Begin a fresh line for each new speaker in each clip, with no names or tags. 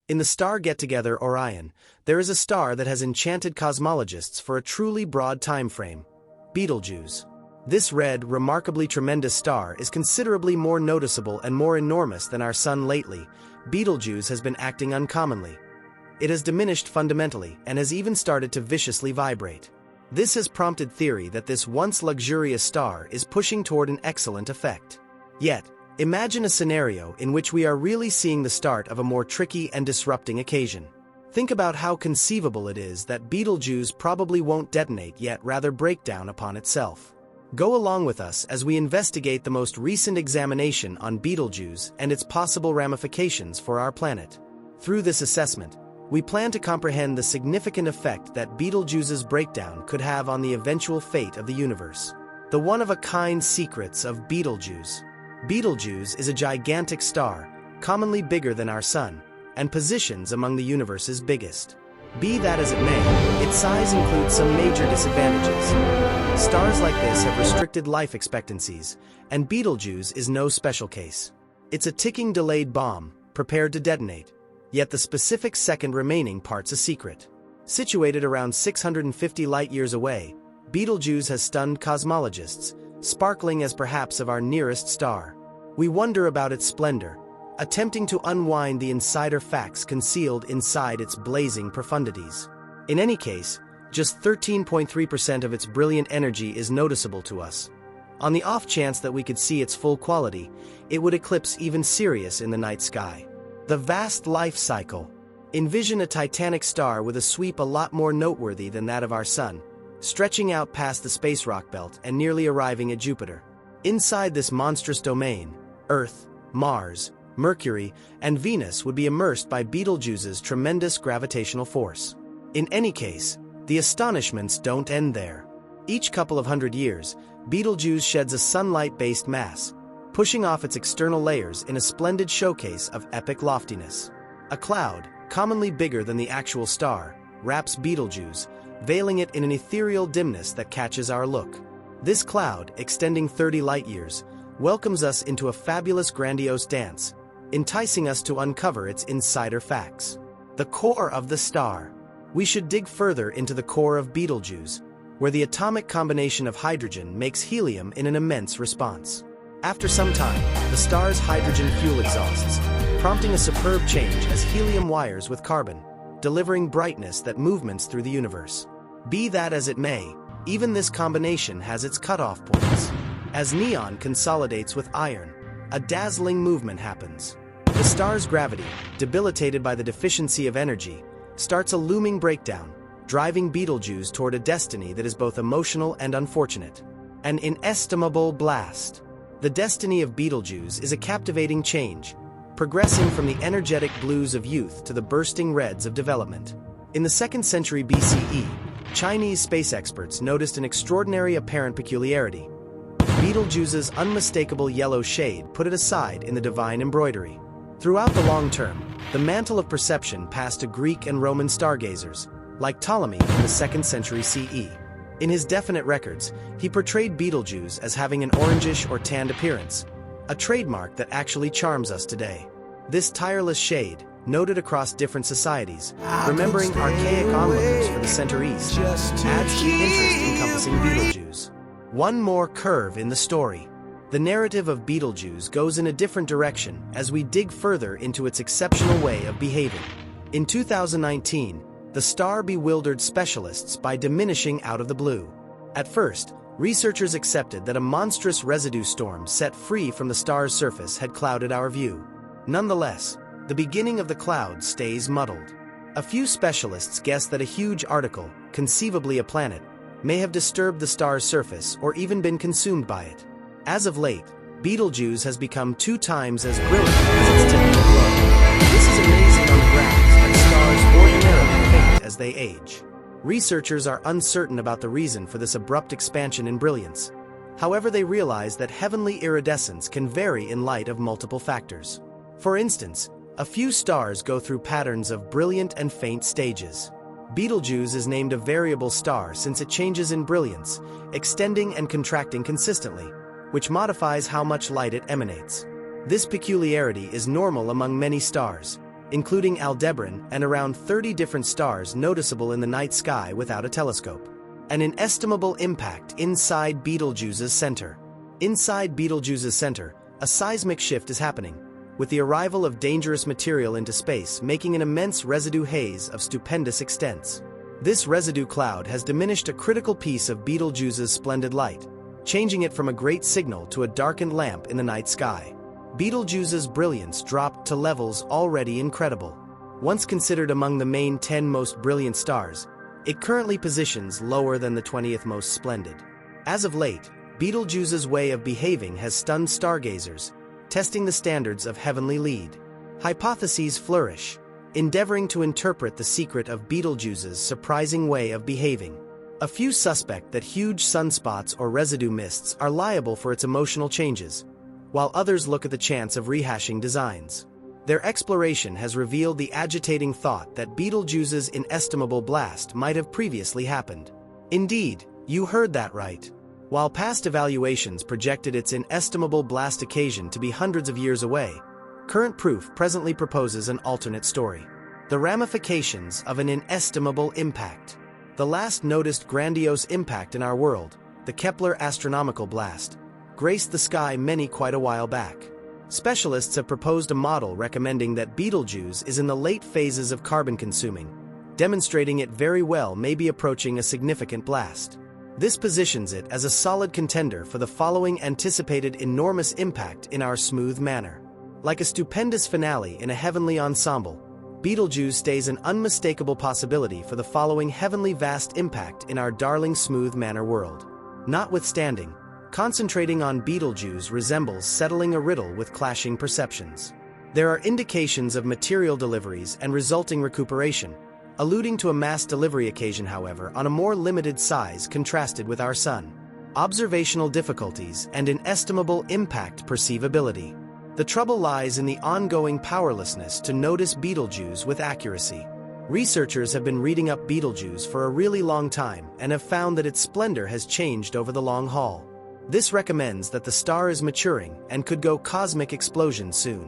In the star get-together Orion, there is a star that has enchanted cosmologists for a truly broad time frame: Betelgeuse. This red, remarkably tremendous star is considerably more noticeable and more enormous than our Sun lately. Betelgeuse has been acting uncommonly. It has diminished fundamentally and has even started to viciously vibrate. This has prompted theory that this once luxurious star is pushing toward an excellent effect. Yet, imagine a scenario in which we are really seeing the start of a more tricky and disrupting occasion. Think about how conceivable it is that Betelgeuse probably won't detonate yet rather break down upon itself. Go along with us as we investigate the most recent examination on Betelgeuse and its possible ramifications for our planet. Through this assessment, we plan to comprehend the significant effect that Betelgeuse's breakdown could have on the eventual fate of the universe. The one-of-a-kind secrets of Betelgeuse. Betelgeuse is a gigantic star, commonly bigger than our Sun, and positions among the universe's biggest. Be that as it may, its size includes some major disadvantages. Stars like this have restricted life expectancies, and Betelgeuse is no special case. It's a ticking delayed bomb, prepared to detonate, yet the specific second remaining part's a secret. Situated around 650 light-years away, Betelgeuse has stunned cosmologists, sparkling as perhaps of our nearest star. We wonder about its splendor, attempting to unwind the insider facts concealed inside its blazing profundities. In any case, just 13.3% of its brilliant energy is noticeable to us. On the off chance that we could see its full quality, it would eclipse even Sirius in the night sky. The vast life cycle. Envision a titanic star with a sweep a lot more noteworthy than that of our Sun, stretching out past the space rock belt and nearly arriving at Jupiter. Inside this monstrous domain, Earth, Mars, Mercury, and Venus would be immersed by Betelgeuse's tremendous gravitational force. In any case, the astonishments don't end there. Each couple of hundred years, Betelgeuse sheds a sunlight-based mass, pushing off its external layers in a splendid showcase of epic loftiness. A cloud, commonly bigger than the actual star, wraps Betelgeuse, veiling it in an ethereal dimness that catches our look. This cloud, extending 30 light-years, welcomes us into a fabulous grandiose dance, enticing us to uncover its insider facts. The core of the star. We should dig further into the core of Betelgeuse, where the atomic combination of hydrogen makes helium in an immense response. After some time, the star's hydrogen fuel exhausts, prompting a superb change as helium wires with carbon, delivering brightness that movements through the universe. Be that as it may, even this combination has its cutoff points. As neon consolidates with iron, a dazzling movement happens. The star's gravity, debilitated by the deficiency of energy, starts a looming breakdown, driving Betelgeuse toward a destiny that is both emotional and unfortunate. An inestimable blast. The destiny of Betelgeuse is a captivating change, progressing from the energetic blues of youth to the bursting reds of development. In the 2nd century BCE, Chinese space experts noticed an extraordinary apparent peculiarity. Betelgeuse's unmistakable yellow shade put it aside in the divine embroidery. Throughout the long term, the mantle of perception passed to Greek and Roman stargazers, like Ptolemy in the 2nd century CE. In his definite records, he portrayed Betelgeuse as having an orangish or tanned appearance, a trademark that actually charms us today. This tireless shade, noted across different societies, remembering archaic onlookers for the Center East, adds to the interest encompassing Betelgeuse. One more curve in the story. The narrative of Betelgeuse goes in a different direction as we dig further into its exceptional way of behaving. In 2019, the star bewildered specialists by diminishing out of the blue. At first, researchers accepted that a monstrous residue storm set free from the star's surface had clouded our view. Nonetheless, the beginning of the cloud stays muddled. A few specialists guess that a huge particle, conceivably a planet, may have disturbed the star's surface or even been consumed by it. As of late, Betelgeuse has become 2 times as brilliant as its typical glow. This is amazing on the grounds that stars ordinarily fade as they age. Researchers are uncertain about the reason for this abrupt expansion in brilliance. However, they realize that heavenly iridescence can vary in light of multiple factors. For instance, a few stars go through patterns of brilliant and faint stages. Betelgeuse is named a variable star since it changes in brilliance, extending and contracting consistently, which modifies how much light it emanates. This peculiarity is normal among many stars, including Aldebaran and around 30 different stars noticeable in the night sky without a telescope. An inestimable impact inside Betelgeuse's center. Inside Betelgeuse's center, a seismic shift is happening, with the arrival of dangerous material into space making an immense residue haze of stupendous extents. This residue cloud has diminished a critical piece of Betelgeuse's splendid light, changing it from a great signal to a darkened lamp in the night sky. Betelgeuse's brilliance dropped to levels already incredible. Once considered among the main 10 most brilliant stars, it currently positions lower than the 20th most splendid. As of late, Betelgeuse's way of behaving has stunned stargazers, testing the standards of heavenly lead. Hypotheses flourish, endeavoring to interpret the secret of Betelgeuse's surprising way of behaving. A few suspect that huge sunspots or residue mists are liable for its emotional changes, while others look at the chance of rehashing designs. Their exploration has revealed the agitating thought that Betelgeuse's inestimable blast might have previously happened. Indeed, you heard that right. While past evaluations projected its inestimable blast occasion to be hundreds of years away, current proof presently proposes an alternate story. The ramifications of an inestimable impact. The last noticed grandiose impact in our world, the Kepler astronomical blast, graced the sky quite a while back. Specialists have proposed a model recommending that Betelgeuse is in the late phases of carbon consuming, demonstrating it very well may be approaching a significant blast. This positions it as a solid contender for the following anticipated enormous impact in our smooth manner. Like a stupendous finale in a heavenly ensemble, Betelgeuse stays an unmistakable possibility for the following heavenly vast impact in our darling smooth manner world. Notwithstanding, concentrating on Betelgeuse resembles settling a riddle with clashing perceptions. There are indications of material deliveries and resulting recuperation, alluding to a mass delivery occasion however on a more limited size contrasted with our Sun. Observational difficulties and inestimable impact perceivability. The trouble lies in the ongoing powerlessness to notice Betelgeuse with accuracy. Researchers have been reading up Betelgeuse for a really long time and have found that its splendor has changed over the long haul. This recommends that the star is maturing and could go cosmic explosion soon.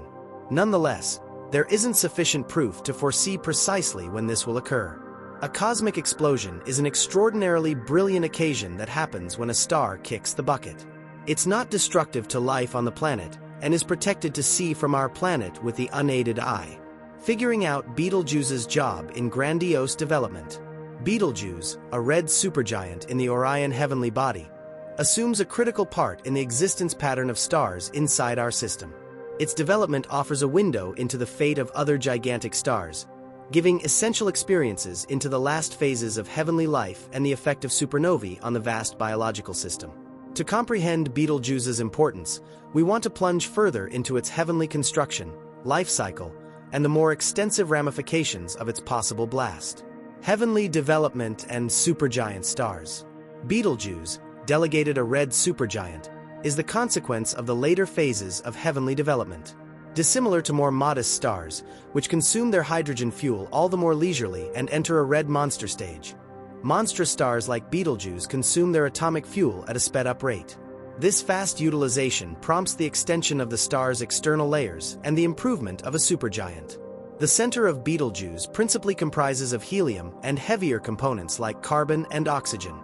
Nonetheless, there isn't sufficient proof to foresee precisely when this will occur. A cosmic explosion is an extraordinarily brilliant occasion that happens when a star kicks the bucket. It's not destructive to life on the planet and is protected to see from our planet with the unaided eye. Figuring out Betelgeuse's job in grandiose development. Betelgeuse, a red supergiant in the Orion heavenly body, assumes a critical part in the existence pattern of stars inside our system. Its development offers a window into the fate of other gigantic stars, giving essential experiences into the last phases of heavenly life and the effect of supernovae on the vast biological system. To comprehend Betelgeuse's importance, we want to plunge further into its heavenly construction, life cycle, and the more extensive ramifications of its possible blast. Heavenly development and supergiant stars. Betelgeuse, delegated a red supergiant, is the consequence of the later phases of heavenly development. Dissimilar to more modest stars, which consume their hydrogen fuel all the more leisurely and enter a red monster stage, monstrous stars like Betelgeuse consume their atomic fuel at a sped-up rate. This fast utilization prompts the extension of the star's external layers and the improvement of a supergiant. The center of Betelgeuse principally comprises of helium and heavier components like carbon and oxygen.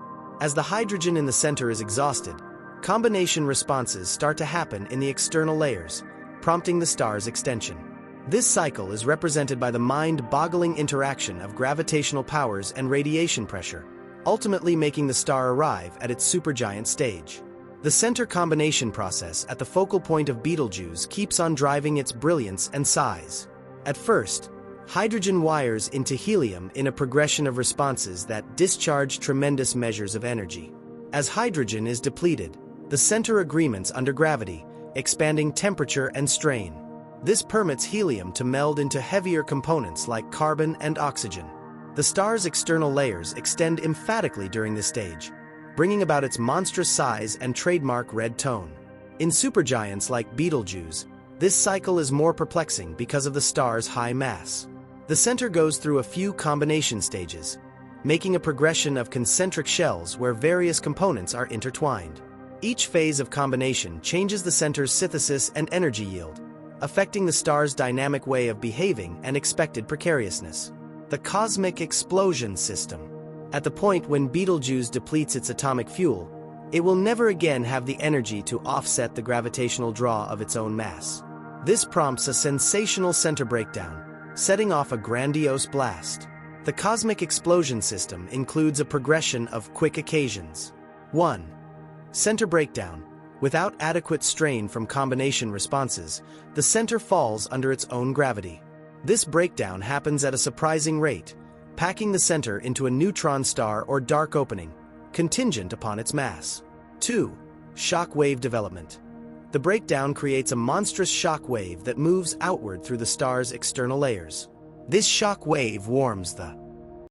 As the hydrogen in the center is exhausted, combination responses start to happen in the external layers, prompting the star's extension. This cycle is represented by the mind-boggling interaction of gravitational powers and radiation pressure, ultimately making the star arrive at its supergiant stage. The center combination process at the focal point of Betelgeuse keeps on driving its brilliance and size. At first, hydrogen wires into helium in a progression of responses that discharge tremendous measures of energy. As hydrogen is depleted, the center agreements under gravity, expanding temperature and strain. This permits helium to meld into heavier components like carbon and oxygen. The star's external layers extend emphatically during this stage, bringing about its monstrous size and trademark red tone. In supergiants like Betelgeuse, this cycle is more perplexing because of the star's high mass. The center goes through a few combination stages, making a progression of concentric shells where various components are intertwined. Each phase of combination changes the center's synthesis and energy yield, affecting the star's dynamic way of behaving and expected precariousness. The cosmic explosion system. At the point when Betelgeuse depletes its atomic fuel, it will never again have the energy to offset the gravitational draw of its own mass. This prompts a sensational center breakdown, setting off a grandiose blast. The cosmic explosion system includes a progression of quick occasions. 1. Center breakdown. Without adequate strain from combination responses, the center falls under its own gravity. This breakdown happens at a surprising rate, packing the center into a neutron star or dark opening, contingent upon its mass. 2. Shock wave development. The breakdown creates a monstrous shock wave that moves outward through the star's external layers. This shock wave warms the